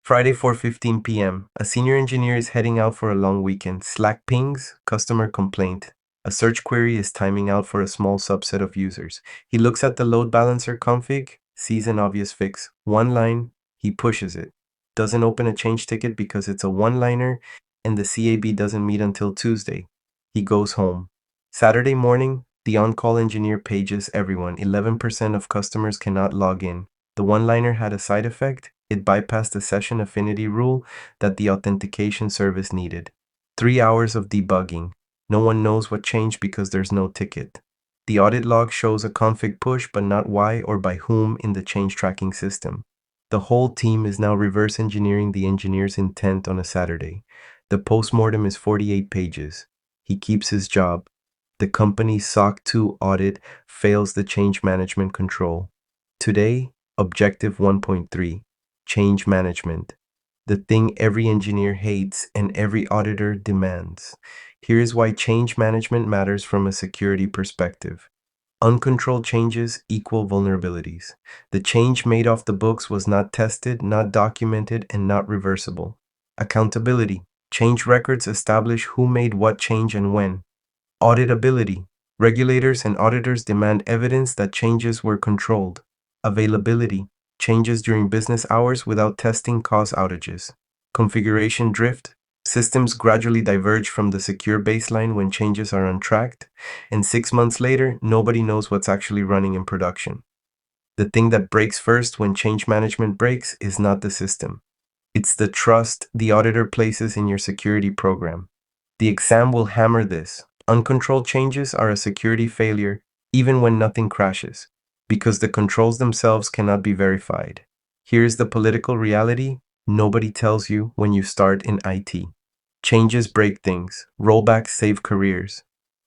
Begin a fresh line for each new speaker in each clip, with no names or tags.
Friday 4:15 p.m. A senior engineer is heading out for a long weekend. Slack pings, customer complaint. A search query is timing out for a small subset of users. He looks at the load balancer config, sees an obvious fix. One line, he pushes it. Doesn't open a change ticket because it's a one-liner and the CAB doesn't meet until Tuesday. He goes home. Saturday morning, the on-call engineer pages everyone. 11% of customers cannot log in. The one-liner had a side effect. It bypassed the session affinity rule that the authentication service needed. 3 hours of debugging. No one knows what changed because there's no ticket. The audit log shows a config push, but not why or by whom in the change tracking system. The whole team is now reverse engineering the engineer's intent on a Saturday. The postmortem is 48 pages. He keeps his job. The company's SOC 2 audit fails the change management control. Today, Objective 1.3. Change management. The thing every engineer hates and every auditor demands. Here's why change management matters from a security perspective. Uncontrolled changes equal vulnerabilities. The change made off the books was not tested, not documented, and not reversible. Accountability. Change records establish who made what change and when. Auditability. Regulators and auditors demand evidence that changes were controlled. Availability. Changes during business hours without testing cause outages. Configuration drift. Systems gradually diverge from the secure baseline when changes are untracked, and 6 months later, nobody knows what's actually running in production. The thing that breaks first when change management breaks is not the system. It's the trust the auditor places in your security program. The exam will hammer this. Uncontrolled changes are a security failure, even when nothing crashes, because the controls themselves cannot be verified. Here's the political reality nobody tells you when you start in IT. Changes break things. Rollbacks save careers.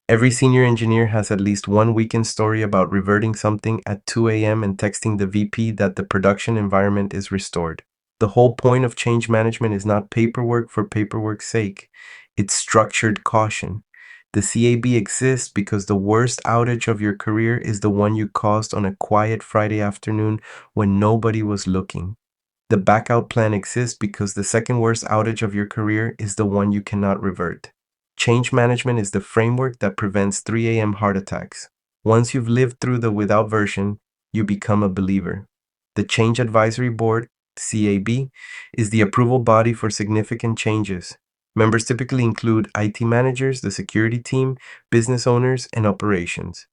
Every senior engineer has at least one weekend story about reverting something at 2 a.m. and texting the VP that the production environment is restored. The whole point of change management is not paperwork for paperwork's sake. It's structured caution. The CAB exists because the worst outage of your career is the one you caused on a quiet Friday afternoon when nobody was looking. The backout plan exists because the second worst outage of your career is the one you cannot revert. Change management is the framework that prevents 3 a.m. heart attacks. Once you've lived through the without version, you become a believer. The Change Advisory Board, CAB, is the approval body for significant changes. Members typically include IT managers, the security team, business owners, and operations.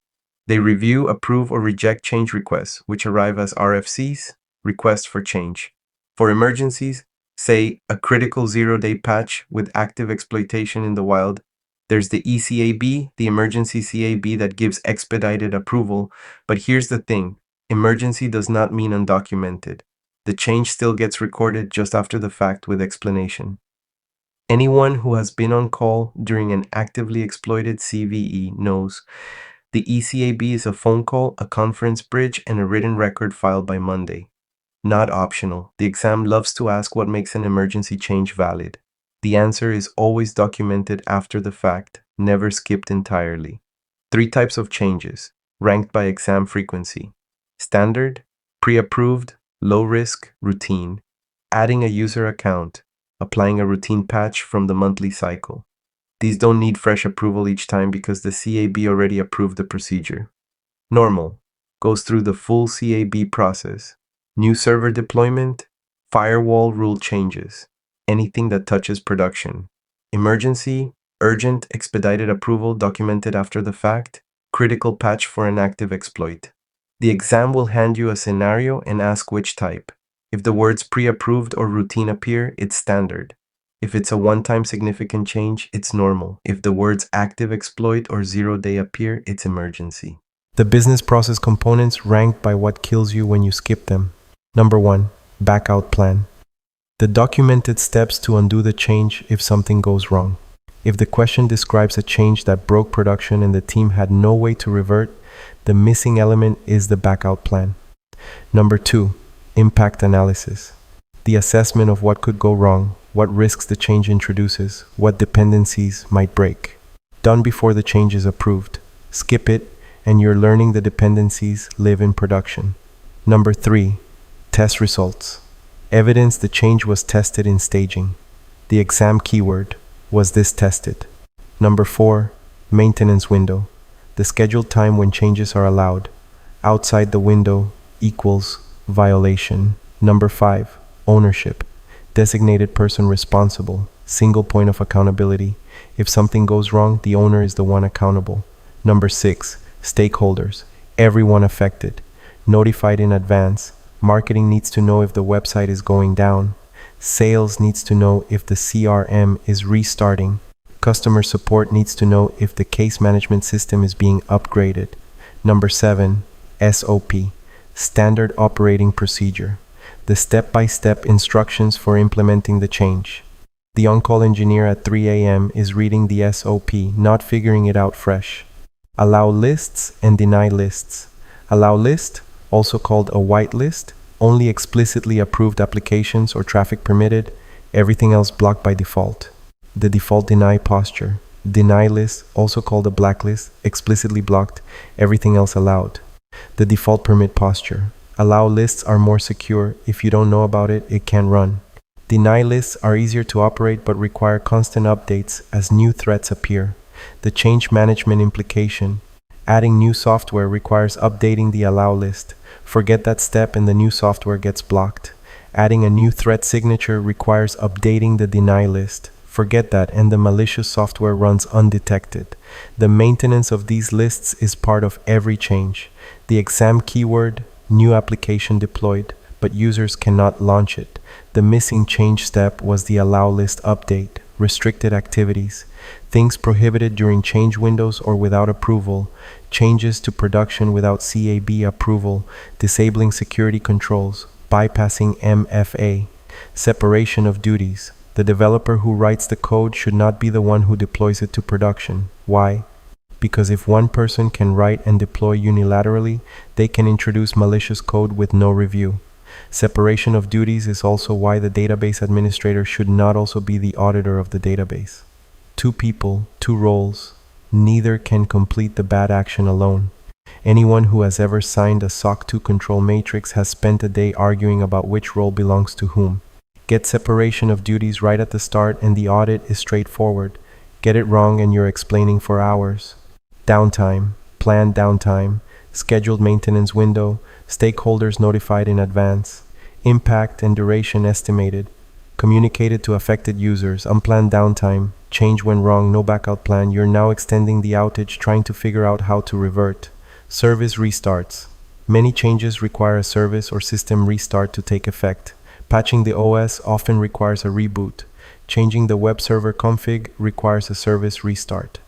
They review, approve, or reject change requests, which arrive as RFCs, requests for change. For emergencies, say a critical 0-day patch with active exploitation in the wild, there's the ECAB, the emergency CAB that gives expedited approval. But here's the thing, emergency does not mean undocumented. The change still gets recorded just after the fact with explanation. Anyone who has been on call during an actively exploited CVE knows the ECAB is a phone call, a conference bridge, and a written record filed by Monday. Not optional. The exam loves to ask what makes an emergency change valid. The answer is always documented after the fact, never skipped entirely. 3 types of changes, ranked by exam frequency. Standard, pre-approved, low risk, routine. Adding a user account, applying a routine patch from the monthly cycle. These don't need fresh approval each time because the CAB already approved the procedure. Normal, goes through the full CAB process. New server deployment, firewall rule changes, anything that touches production. Emergency, urgent, expedited approval documented after the fact, critical patch for an active exploit. The exam will hand you a scenario and ask which type. If the words pre-approved or routine appear, it's standard. If it's a one-time significant change, it's normal. If the words active exploit or 0-day appear, it's emergency. The business process components ranked by what kills you when you skip them. Number 1, backout plan. The documented steps to undo the change if something goes wrong. If the question describes a change that broke production and the team had no way to revert, the missing element is the backout plan. Number 2, impact analysis. The assessment of what could go wrong, what risks the change introduces, what dependencies might break. Done before the change is approved. Skip it, and you're learning the dependencies live in production. Number 3, test results. Evidence the change was tested in staging. The exam keyword, was this tested? Number 4, maintenance window. The scheduled time when changes are allowed. Outside the window equals violation. Number 5, ownership. Designated person responsible. Single point of accountability. If something goes wrong, the owner is the one accountable. Number 6, stakeholders. Everyone affected. Notified in advance. Marketing needs to know if the website is going down. Sales needs to know if the CRM is restarting. Customer support needs to know if the case management system is being upgraded. Number 7, SOP, Standard Operating Procedure, the step-by-step instructions for implementing the change. The on-call engineer at 3 a.m. is reading the SOP, not figuring it out fresh. Allow lists and deny lists. Allow list, also called a white list, only explicitly approved applications or traffic permitted, everything else blocked by default. The default deny posture. Deny list, also called a blacklist, explicitly blocked, everything else allowed. The default permit posture. Allow lists are more secure. If you don't know about it, it can run. Deny lists are easier to operate but require constant updates as new threats appear. The change management implication. Adding new software requires updating the allow list. Forget that step and the new software gets blocked. Adding a new threat signature requires updating the deny list. Forget that and the malicious software runs undetected. The maintenance of these lists is part of every change. The exam keyword, new application deployed, but users cannot launch it. The missing change step was the allow list update, restricted activities, things prohibited during change windows or without approval, changes to production without CAB approval, disabling security controls, bypassing MFA, separation of duties. The developer who writes the code should not be the one who deploys it to production. Why? Because if one person can write and deploy unilaterally, they can introduce malicious code with no review. Separation of duties is also why the database administrator should not also be the auditor of the database. 2 people, 2 roles. Neither can complete the bad action alone. Anyone who has ever signed a SOC 2 control matrix has spent a day arguing about which role belongs to whom. Get separation of duties right at the start and the audit is straightforward. Get it wrong and you're explaining for hours. Downtime, planned downtime, scheduled maintenance window, stakeholders notified in advance, impact and duration estimated, communicated to affected users, unplanned downtime, change went wrong, no backout plan, you're now extending the outage trying to figure out how to revert. Service restarts. Many changes require a service or system restart to take effect. Patching the OS often requires a reboot. Changing the web server config requires a service restart.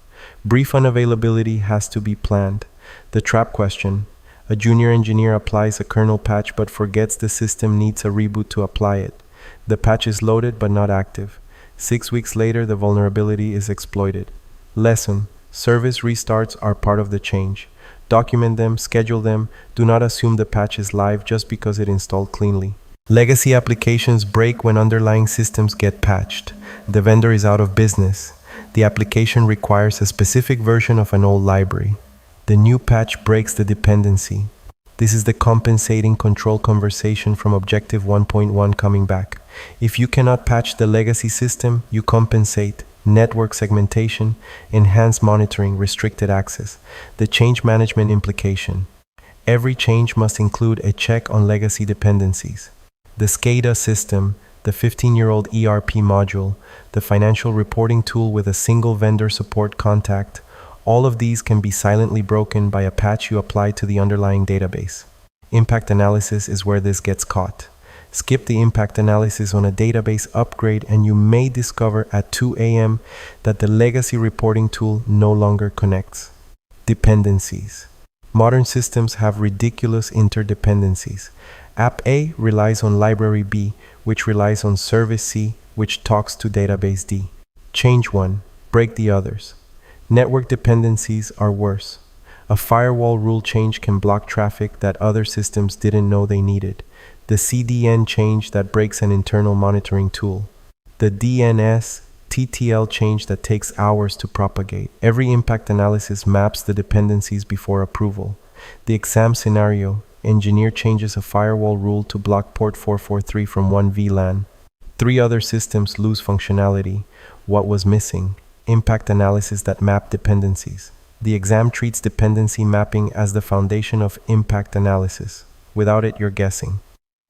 Brief unavailability has to be planned. The trap question. A junior engineer applies a kernel patch but forgets the system needs a reboot to apply it. The patch is loaded but not active. 6 weeks later, the vulnerability is exploited. Lesson. Service restarts are part of the change. Document them, schedule them. Do not assume the patch is live just because it installed cleanly. Legacy applications break when underlying systems get patched. The vendor is out of business. The application requires a specific version of an old library. The new patch breaks the dependency. This is the compensating control conversation from Objective 1.1 coming back. If you cannot patch the legacy system, you compensate. Network segmentation, enhanced monitoring, restricted access. The change management implication. Every change must include a check on legacy dependencies. The SCADA system, the 15-year-old ERP module, the financial reporting tool with a single vendor support contact, all of these can be silently broken by a patch you apply to the underlying database. Impact analysis is where this gets caught. Skip the impact analysis on a database upgrade and you may discover at 2 a.m. that the legacy reporting tool no longer connects. Dependencies. Modern systems have ridiculous interdependencies. App A relies on library B, which relies on service C, which talks to database D. Change one, break the others. Network dependencies are worse. A firewall rule change can block traffic that other systems didn't know they needed. The CDN change that breaks an internal monitoring tool. The DNS TTL change that takes hours to propagate. Every impact analysis maps the dependencies before approval. The exam scenario. Engineer changes a firewall rule to block port 443 from one VLAN. 3 other systems lose functionality. What was missing? Impact analysis that map dependencies. The exam treats dependency mapping as the foundation of impact analysis. Without it, you're guessing.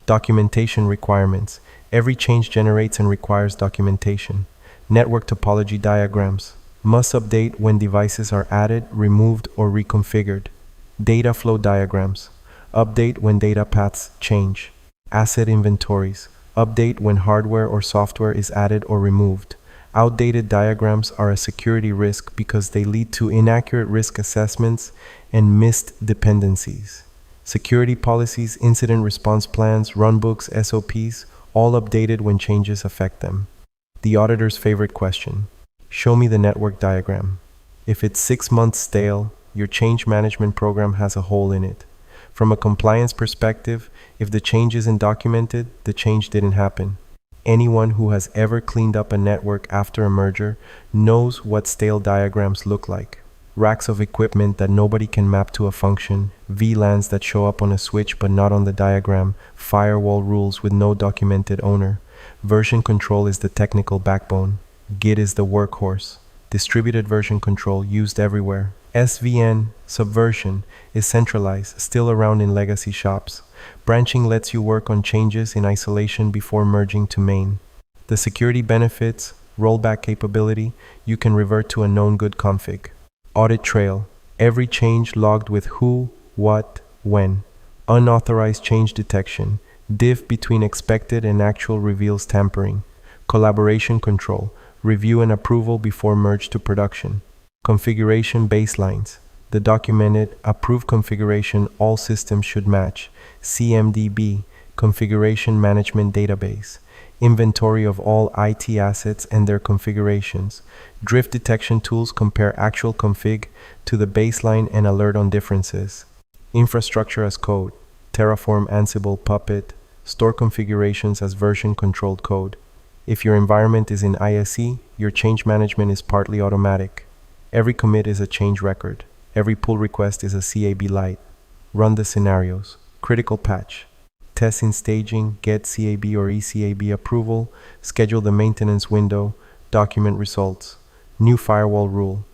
Documentation requirements. Every change generates and requires documentation. Network topology diagrams. Must update when devices are added, removed, or reconfigured. Data flow diagrams. Update when data paths change. Asset inventories. Update when hardware or software is added or removed. Outdated diagrams are a security risk because they lead to inaccurate risk assessments and missed dependencies. Security policies, incident response plans, runbooks, SOPs, all updated when changes affect them. The auditor's favorite question. Show me the network diagram. If it's 6 months stale, your change management program has a hole in it. From a compliance perspective, if the change isn't documented, the change didn't happen. Anyone who has ever cleaned up a network after a merger knows what stale diagrams look like. Racks of equipment that nobody can map to a function, VLANs that show up on a switch but not on the diagram, firewall rules with no documented owner. Version control is the technical backbone. Git is the workhorse. Distributed version control used everywhere. SVN, subversion, is centralized, still around in legacy shops. Branching lets you work on changes in isolation before merging to main. The security benefits, rollback capability, you can revert to a known good config. Audit trail, every change logged with who, what, when. Unauthorized change detection, diff between expected and actual reveals tampering. Collaboration control, review and approval before merge to production. Configuration baselines, the documented, approved configuration all systems should match. CMDB, configuration management database. Inventory of all IT assets and their configurations. Drift detection tools compare actual config to the baseline and alert on differences. Infrastructure as code, Terraform, Ansible, Puppet, store configurations as version-controlled code. If your environment is in ISE, your change management is partly automatic. Every commit is a change record. Every pull request is a CAB light. Run the scenarios. Critical patch. Test in staging, get CAB or ECAB approval, schedule the maintenance window, document results. New firewall rule.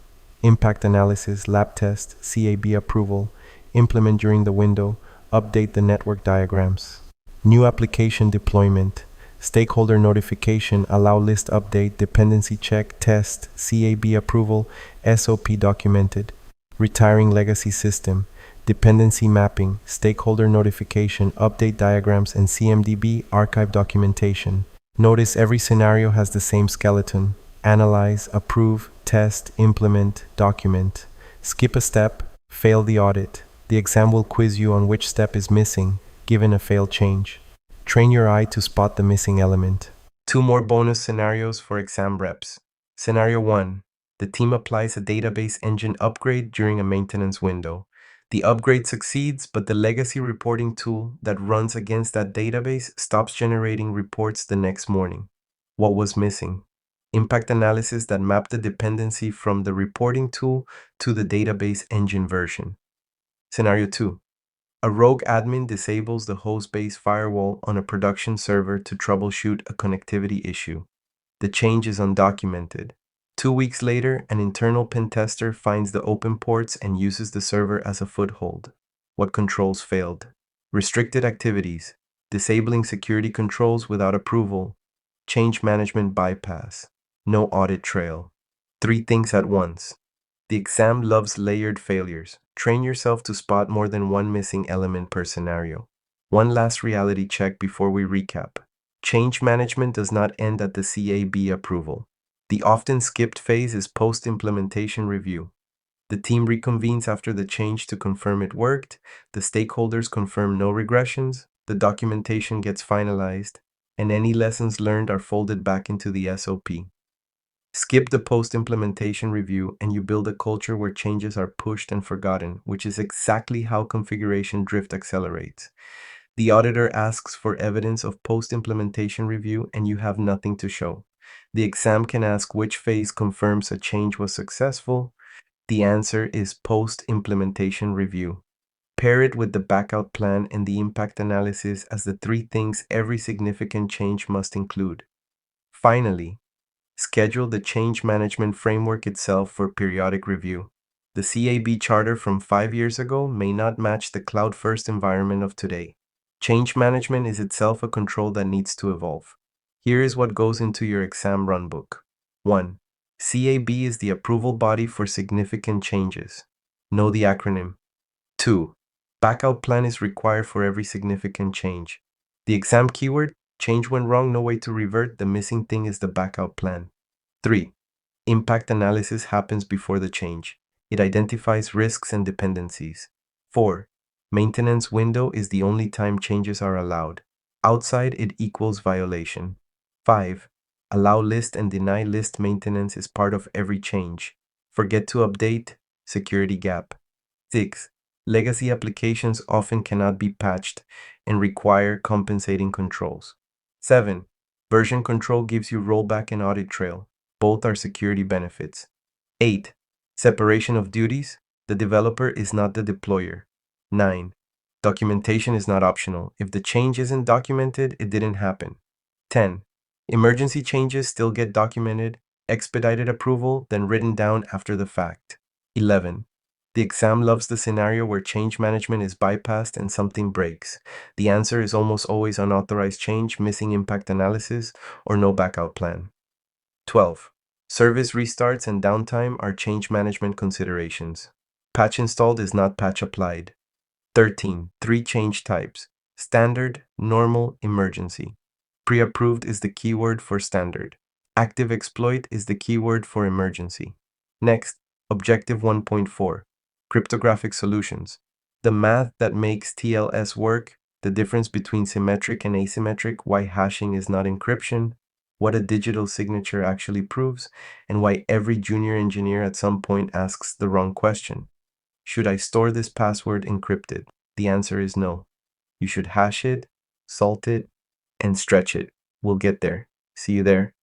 Impact analysis, lab test, CAB approval, implement during the window, update the network diagrams. New application deployment. Stakeholder notification, allow list update, dependency check, test, CAB approval, SOP documented. Retiring legacy system, dependency mapping, stakeholder notification, update diagrams, and CMDB archive documentation. Notice every scenario has the same skeleton. Analyze, approve, test, implement, document. Skip a step, fail the audit. The exam will quiz you on which step is missing, given a failed change. Train your eye to spot the missing element. 2 more bonus scenarios for exam reps. Scenario 1. The team applies a database engine upgrade during a maintenance window. The upgrade succeeds, but the legacy reporting tool that runs against that database stops generating reports the next morning. What was missing? Impact analysis that mapped the dependency from the reporting tool to the database engine version. Scenario 2. A rogue admin disables the host-based firewall on a production server to troubleshoot a connectivity issue. The change is undocumented. 2 weeks later, an internal pen tester finds the open ports and uses the server as a foothold. What controls failed? Restricted activities, disabling security controls without approval, change management bypass, no audit trail. 3 things at once. The exam loves layered failures. Train yourself to spot more than one missing element per scenario. One last reality check before we recap. Change management does not end at the CAB approval. The often skipped phase is post-implementation review. The team reconvenes after the change to confirm it worked, the stakeholders confirm no regressions, the documentation gets finalized, and any lessons learned are folded back into the SOP. Skip the post-implementation review and you build a culture where changes are pushed and forgotten, which is exactly how configuration drift accelerates. The auditor asks for evidence of post-implementation review and you have nothing to show. The exam can ask which phase confirms a change was successful. The answer is post-implementation review. Pair it with the backout plan and the impact analysis as the three things every significant change must include. Finally, schedule the change management framework itself for periodic review. The CAB charter from 5 years ago may not match the cloud-first environment of today. Change management is itself a control that needs to evolve. Here is what goes into your exam runbook. 1. CAB is the approval body for significant changes. Know the acronym. 2. Backout plan is required for every significant change. The exam keyword, change went wrong, no way to revert, the missing thing is the backout plan. 3. Impact analysis happens before the change. It identifies risks and dependencies. 4. Maintenance window is the only time changes are allowed. Outside, it equals violation. 5. Allow list and deny list maintenance is part of every change. Forget to update, security gap. 6. Legacy applications often cannot be patched and require compensating controls. 7. Version control gives you rollback and audit trail. Both are security benefits. 8. Separation of duties. The developer is not the deployer. 9. Documentation is not optional. If the change isn't documented, it didn't happen. 10. Emergency changes still get documented, expedited approval, then written down after the fact. 11. The exam loves the scenario where change management is bypassed and something breaks. The answer is almost always unauthorized change, missing impact analysis, or no backout plan. 12. Service restarts and downtime are change management considerations. Patch installed is not patch applied. 13. 3 change types: standard, normal, emergency. Pre-approved is the keyword for standard. Active exploit is the keyword for emergency. Next, Objective 1.4. Cryptographic solutions. The math that makes TLS work, the difference between symmetric and asymmetric, why hashing is not encryption, what a digital signature actually proves, and why every junior engineer at some point asks the wrong question. Should I store this password encrypted? The answer is no. You should hash it, salt it, and stretch it. We'll get there. See you there.